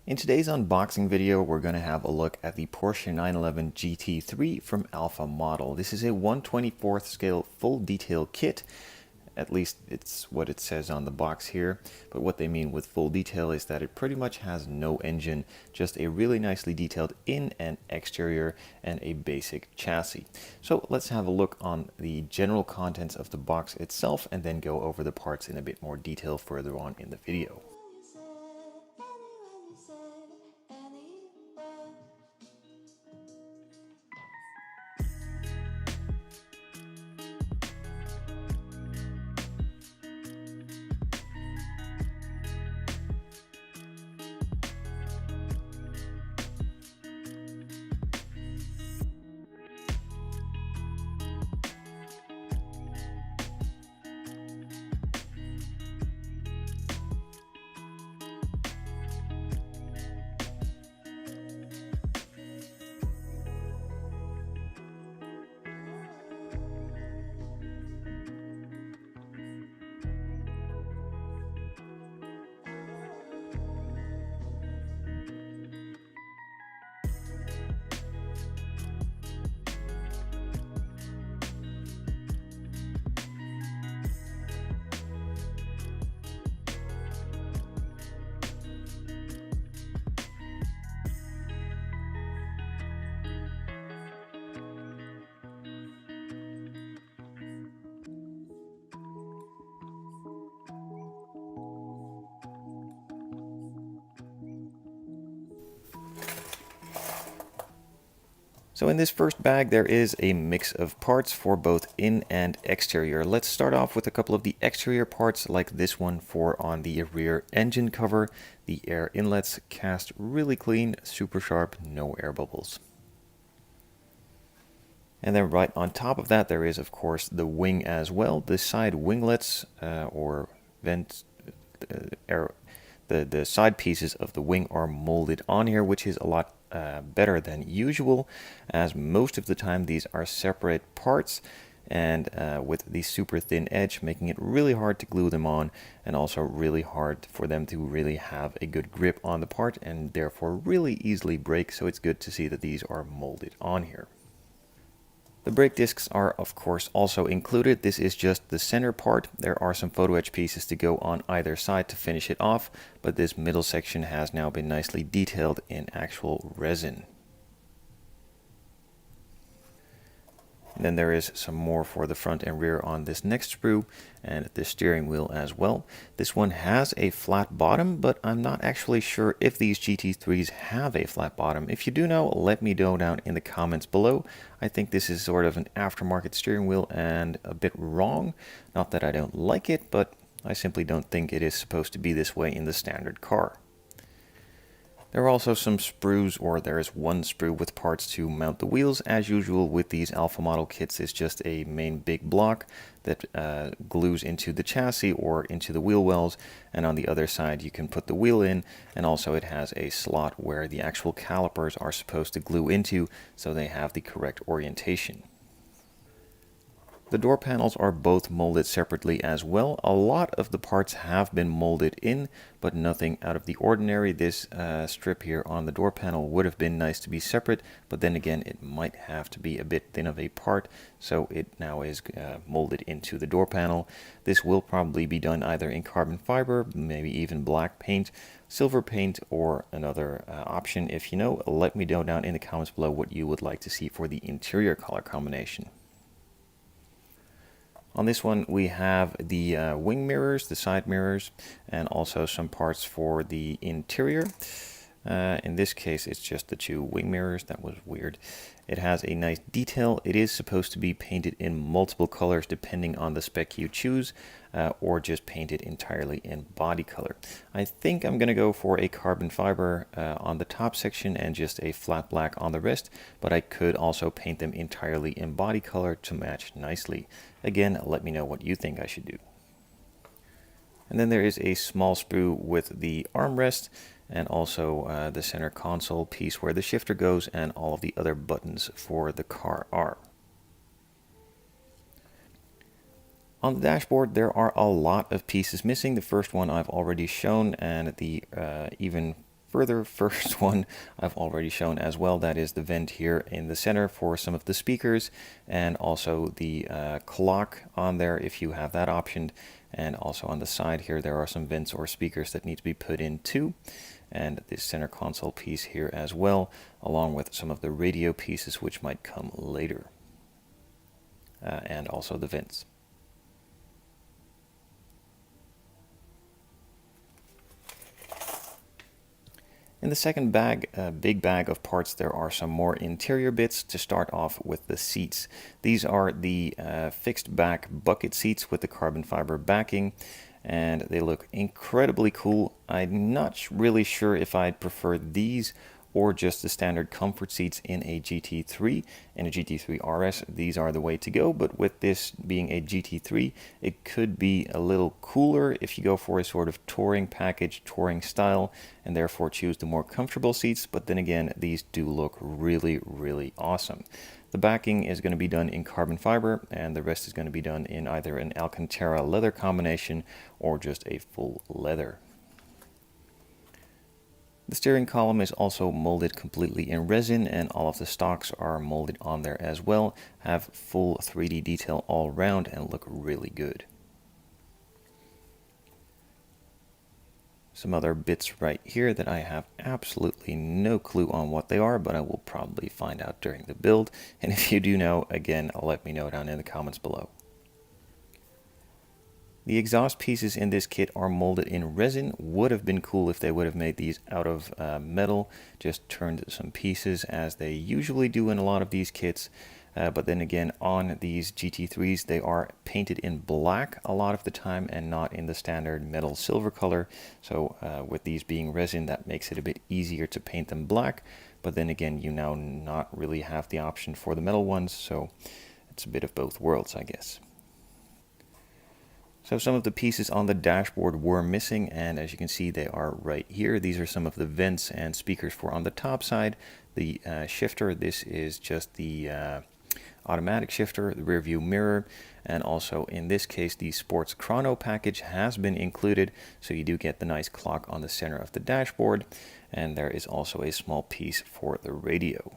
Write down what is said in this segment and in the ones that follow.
In today's unboxing video, we're going to have a look at the Porsche 911 GT3 from Alpha Model. This is a 1/24th scale full detail kit. At least it's what it says on the box here. But what they mean with full detail is that it pretty much has no engine, just a really nicely detailed in and exterior and a basic chassis. So let's have a look on the general contents of the box itself and then go over the parts in a bit more detail further on in the video. So in this first bag, there is a mix of parts for both in and exterior. Let's start off with a couple of the exterior parts, like this one for on the rear engine cover. The air inlets cast really clean, super sharp, no air bubbles. And then right on top of that, there is of course the wing as well. The side winglets or vent the side pieces of the wing are molded on here, which is a lot better than usual, as most of the time these are separate parts and with the super thin edge, making it really hard to glue them on and also really hard for them to really have a good grip on the part and therefore really easily break. So it's good to see that these are molded on here. The brake discs are of course also included. This is just the center part. There are some photo etch pieces to go on either side to finish it off, but this middle section has now been nicely detailed in actual resin. And then there is some more for the front and rear on this next sprue and the steering wheel as well. This one has a flat bottom, but I'm not actually sure if these GT3s have a flat bottom. If you do know, let me know down in the comments below. I think this is sort of an aftermarket steering wheel and a bit wrong. Not that I don't like it, but I simply don't think it is supposed to be this way in the standard car. There are also some sprues, or there is one sprue with parts to mount the wheels. As usual with these Alpha model kits, it's just a main big block that glues into the chassis or into the wheel wells, and on the other side you can put the wheel in, and also it has a slot where the actual calipers are supposed to glue into so they have the correct orientation. The door panels are both molded separately as well. A lot of the parts have been molded in, but nothing out of the ordinary. This strip here on the door panel would have been nice to be separate, but then again it might have to be a bit thin of a part, so it now is molded into the door panel. This will probably be done either in carbon fiber, maybe even black paint, silver paint, or another option. If you know, let me know down in the comments below what you would like to see for the interior color combination. On this one we have the wing mirrors, the side mirrors, and also some parts for the interior. In this case it's just the two wing mirrors. That was weird. It has a nice detail. It is supposed to be painted in multiple colors depending on the spec you choose, or just painted entirely in body color. I think I'm going to go for a carbon fiber on the top section and just a flat black on the rest, but I could also paint them entirely in body color to match nicely. Again, let me know what you think I should do. And then there is a small sprue with the armrest and also the center console piece where the shifter goes and all of the other buttons for the car are. On the dashboard there are a lot of pieces missing. The first one I've already shown, and the even Further, first one I've already shown as well. That is the vent here in the center for some of the speakers, and also the clock on there if you have that optioned. And also on the side here, there are some vents or speakers that need to be put in too. And this center console piece here as well, along with some of the radio pieces which might come later. And also the vents. In the second bag, big bag of parts, there are some more interior bits. To start off with the seats. These are the fixed back bucket seats with the carbon fiber backing, and they look incredibly cool. I'm not really sure if I'd prefer these or just the standard comfort seats in a GT3. In a GT3 RS, these are the way to go, but with this being a GT3, it could be a little cooler if you go for a sort of touring package, touring style, and therefore choose the more comfortable seats. But then again, these do look really, really awesome. The backing is going to be done in carbon fiber, and the rest is going to be done in either an Alcantara leather combination or just a full leather. The steering column is also molded completely in resin, and all of the stocks are molded on there as well, have full 3D detail all around and look really good. Some other bits right here that I have absolutely no clue on what they are, but I will probably find out during the build. And if you do know, again, let me know down in the comments below. The exhaust pieces in this kit are molded in resin. Would have been cool if they would have made these out of metal, just turned some pieces as they usually do in a lot of these kits. But then again, on these GT3s, they are painted in black a lot of the time and not in the standard metal silver color. So with these being resin, that makes it a bit easier to paint them black. But then again, you now not really have the option for the metal ones, so it's a bit of both worlds, I guess. So some of the pieces on the dashboard were missing, and as you can see, they are right here. These are some of the vents and speakers for on the top side. The shifter, this is just the automatic shifter, the rear view mirror, and also in this case, the sports chrono package has been included. So you do get the nice clock on the center of the dashboard, and there is also a small piece for the radio.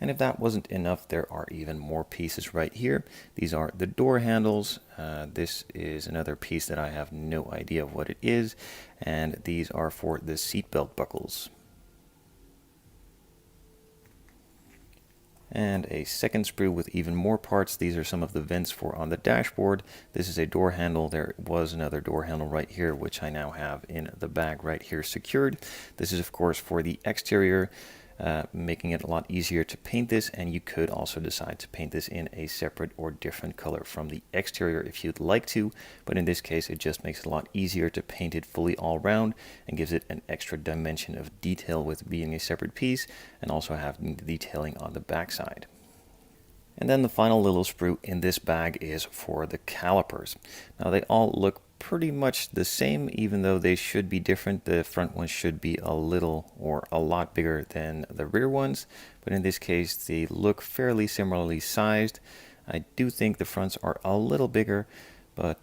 And if that wasn't enough, there are even more pieces right here. These are the door handles. This is another piece that I have no idea what it is. And these are for the seatbelt buckles. And a second sprue with even more parts. These are some of the vents for on the dashboard. This is a door handle. There was another door handle right here, which I now have in the bag right here secured. This is, of course, for the exterior. Making it a lot easier to paint this, and you could also decide to paint this in a separate or different color from the exterior if you'd like to, but in this case it just makes it a lot easier to paint it fully all around and gives it an extra dimension of detail with being a separate piece and also having the detailing on the backside. And then the final little sprue in this bag is for the calipers. Now they all look pretty much the same, even though they should be different. The front ones should be a little or a lot bigger than the rear ones, but in this case they look fairly similarly sized. I do think the fronts are a little bigger, but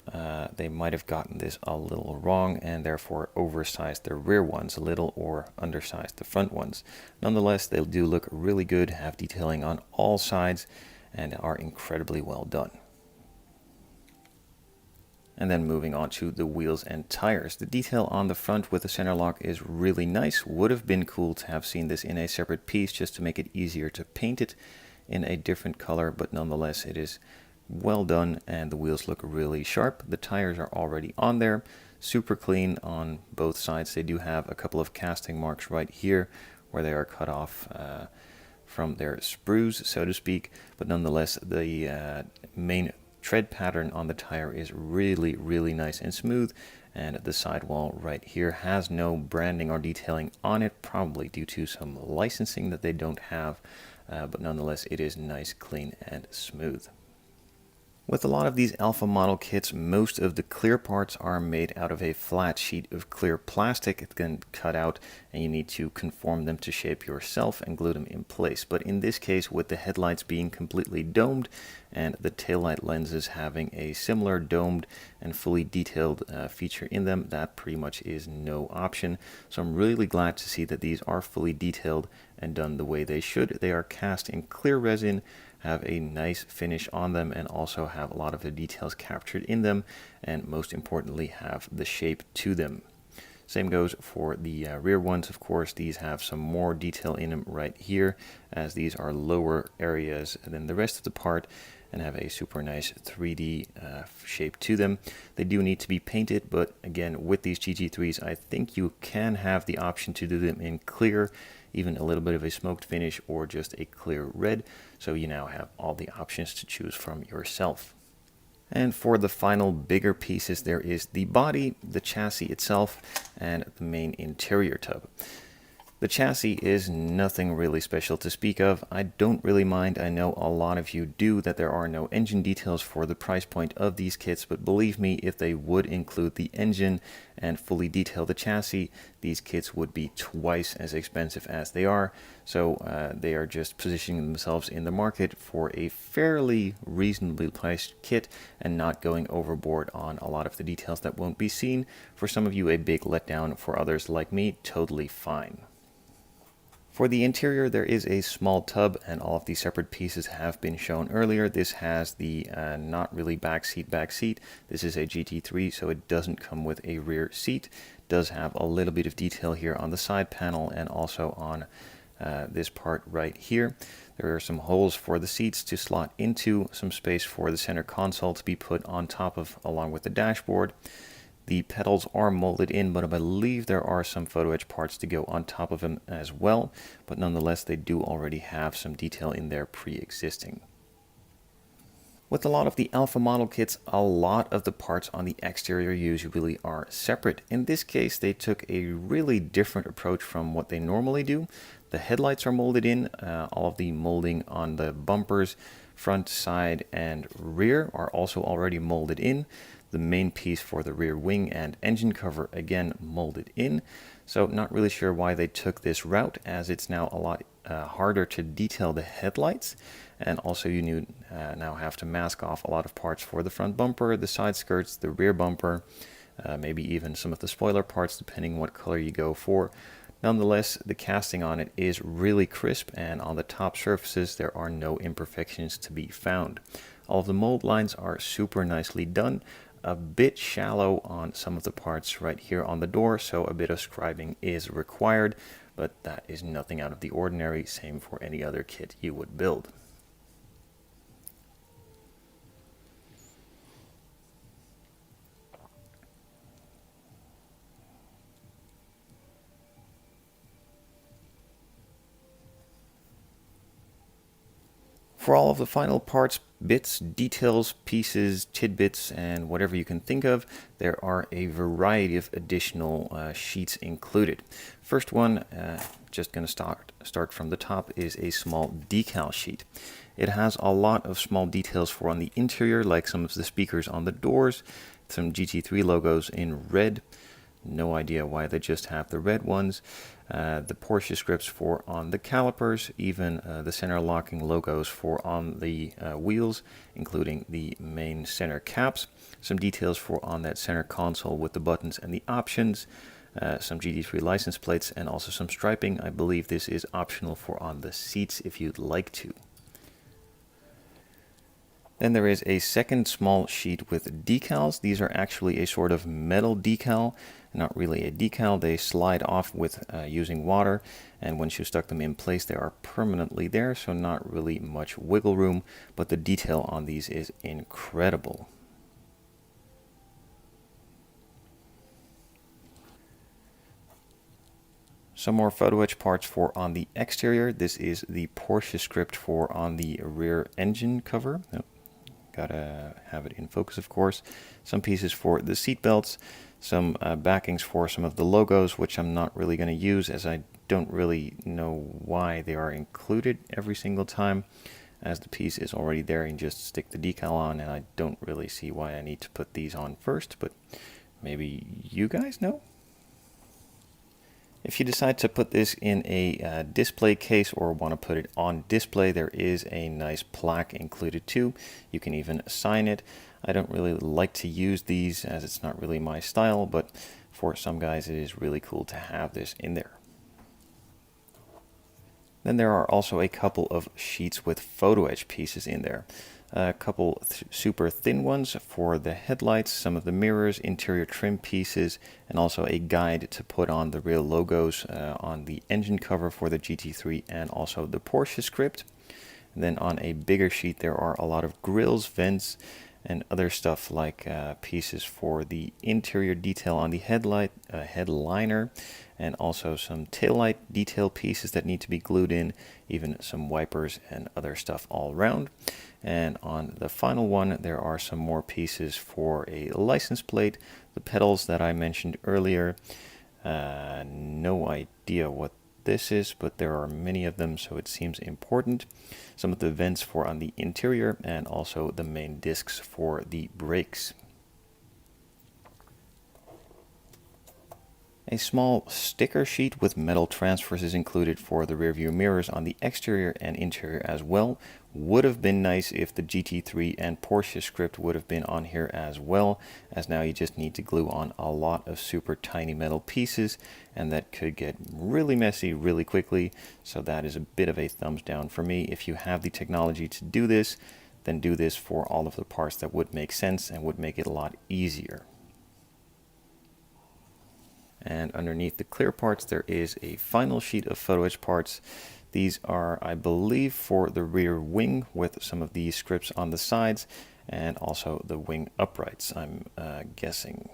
they might have gotten this a little wrong and therefore oversized the rear ones a little or undersized the front ones. Nonetheless, they do look really good, have detailing on all sides, and are incredibly well done. And then moving on to the wheels and tires. The detail on the front with the center lock is really nice. Would have been cool to have seen this in a separate piece just to make it easier to paint it in a different color, but nonetheless it is well done and the wheels look really sharp. The tires are already on there, super clean on both sides. They do have a couple of casting marks right here where they are cut off from their sprues, so to speak, but nonetheless the main tread pattern on the tire is really, really nice and smooth, and the sidewall right here has no branding or detailing on it, probably due to some licensing that they don't have, but nonetheless it is nice, clean, and smooth. With a lot of these alpha model kits, most of the clear parts are made out of a flat sheet of clear plastic. It's then cut out and you need to conform them to shape yourself and glue them in place. But in this case, with the headlights being completely domed and the taillight lenses having a similar domed and fully detailed feature in them, that pretty much is no option. So I'm really glad to see that these are fully detailed and done the way they should. They are cast in clear resin, have a nice finish on them, and also have a lot of the details captured in them, and most importantly have the shape to them. Same goes for the rear ones. Of course, these have some more detail in them right here, as these are lower areas than the rest of the part and have a super nice 3D shape to them. They do need to be painted, but again, with these GT3s, I think you can have the option to do them in clear, even a little bit of a smoked finish, or just a clear red. So you now have all the options to choose from yourself. And for the final bigger pieces, there is the body, the chassis itself, and the main interior tub. The chassis is nothing really special to speak of. I don't really mind. I know a lot of you do, that there are no engine details for the price point of these kits, but believe me, if they would include the engine and fully detail the chassis, these kits would be twice as expensive as they are. So they are just positioning themselves in the market for a fairly reasonably priced kit and not going overboard on a lot of the details that won't be seen. For some of you, a big letdown. For others like me, totally fine. For the interior, there is a small tub, and all of the separate pieces have been shown earlier. This has the not really back seat. This is a GT3, so it doesn't come with a rear seat. It does have a little bit of detail here on the side panel and also on this part right here. There are some holes for the seats to slot into, some space for the center console to be put on top of along with the dashboard. The pedals are molded in, but I believe there are some photo etch parts to go on top of them as well. But nonetheless, they do already have some detail in there pre-existing. With a lot of the alpha model kits, a lot of the parts on the exterior usually are separate. In this case, they took a really different approach from what they normally do. The headlights are molded in, all of the molding on the bumpers, front, side, and rear are also already molded in. The main piece for the rear wing and engine cover, again, molded in. So not really sure why they took this route, as it's now a lot harder to detail the headlights. And also you now have to mask off a lot of parts for the front bumper, the side skirts, the rear bumper, maybe even some of the spoiler parts, depending what color you go for. Nonetheless, the casting on it is really crisp, and on the top surfaces there are no imperfections to be found. All of the mold lines are super nicely done. A bit shallow on some of the parts right here on the door, so a bit of scribing is required, but that is nothing out of the ordinary, same for any other kit you would build. For all of the final parts, bits, details, pieces, tidbits, and whatever you can think of, there are a variety of additional sheets included. First one, just going to start from the top, is a small decal sheet. It has a lot of small details for on the interior, like some of the speakers on the doors, some GT3 logos in red. No idea why they just have the red ones. The Porsche scripts for on the calipers, even the center locking logos for on the wheels, including the main center caps. Some details for on that center console with the buttons and the options. Some GT3 license plates and also some striping. I believe this is optional for on the seats if you'd like to. Then there is a second small sheet with decals. These are actually a sort of metal decal, not really a decal. They slide off with using water, and once you stuck them in place, they are permanently there, so not really much wiggle room, but the detail on these is incredible. Some more photo etch parts for on the exterior. This is the Porsche script for on the rear engine cover. Gotta have it in focus, of course. Some pieces for the seat belts, some backings for some of the logos, which I'm not really going to use as I don't really know why they are included every single time. as the piece is already there and just stick the decal on, and I don't really see why I need to put these on first, but maybe you guys know? If you decide to put this in a display case or want to put it on display, there is a nice plaque included too. You can even sign it. I don't really like to use these as it's not really my style, but for some guys it is really cool to have this in there. Then there are also a couple of sheets with photo etch pieces in there. A couple super thin ones for the headlights, some of the mirrors, interior trim pieces, and also a guide to put on the real logos on the engine cover for the GT3 and also the Porsche script. And then on a bigger sheet there are a lot of grills, vents, and other stuff like pieces for the interior detail on the headlight, headliner, and also some taillight detail pieces that need to be glued in, even some wipers and other stuff all around. And on the final one, there are some more pieces for a license plate, the pedals that I mentioned earlier. No idea what this is, but there are many of them, so it seems important. Some of the vents for on the interior, and also the main discs for the brakes. A small sticker sheet with metal transfers is included for the rear view mirrors on the exterior and interior as well. Would have been nice if the GT3 and Porsche script would have been on here as well, as now you just need to glue on a lot of super tiny metal pieces, and that could get really messy really quickly, so that is a bit of a thumbs down for me. If you have the technology to do this, then do this for all of the parts that would make sense and would make it a lot easier. And underneath the clear parts there is a final sheet of photo etch parts. These are, I believe, for the rear wing with some of these scripts on the sides, and also the wing uprights, I'm guessing.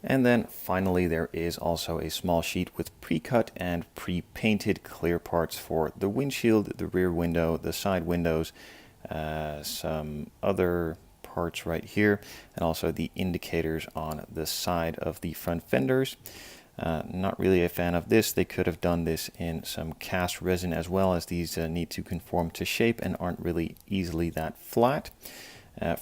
And then finally there is also a small sheet with pre-cut and pre-painted clear parts for the windshield, the rear window, the side windows, some other parts right here, and also the indicators on the side of the front fenders. Not really a fan of this. They could have done this in some cast resin as well, as these need to conform to shape and aren't really easily that flat.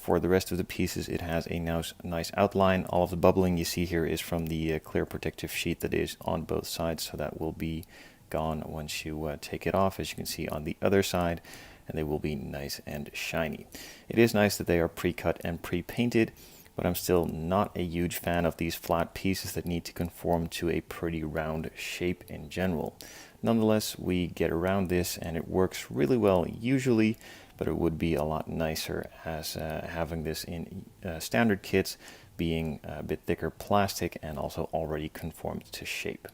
For the rest of the pieces it has a nice outline. All of the bubbling you see here is from the clear protective sheet that is on both sides, so that will be gone once you take it off, as you can see on the other side, and they will be nice and shiny. It is nice that they are pre-cut and pre-painted, but I'm still not a huge fan of these flat pieces that need to conform to a pretty round shape in general. Nonetheless, we get around this and it works really well usually, but it would be a lot nicer as having this in standard kits, being a bit thicker plastic and also already conformed to shape.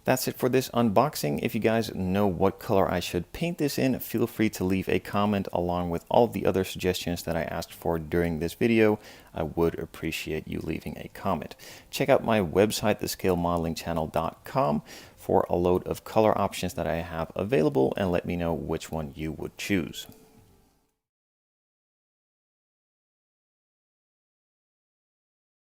That's it for this unboxing. If you guys know what color I should paint this in, feel free to leave a comment along with all of the other suggestions that I asked for during this video. I would appreciate you leaving a comment. Check out my website, thescalemodelingchannel.com, for a load of color options that I have available, and let me know which one you would choose.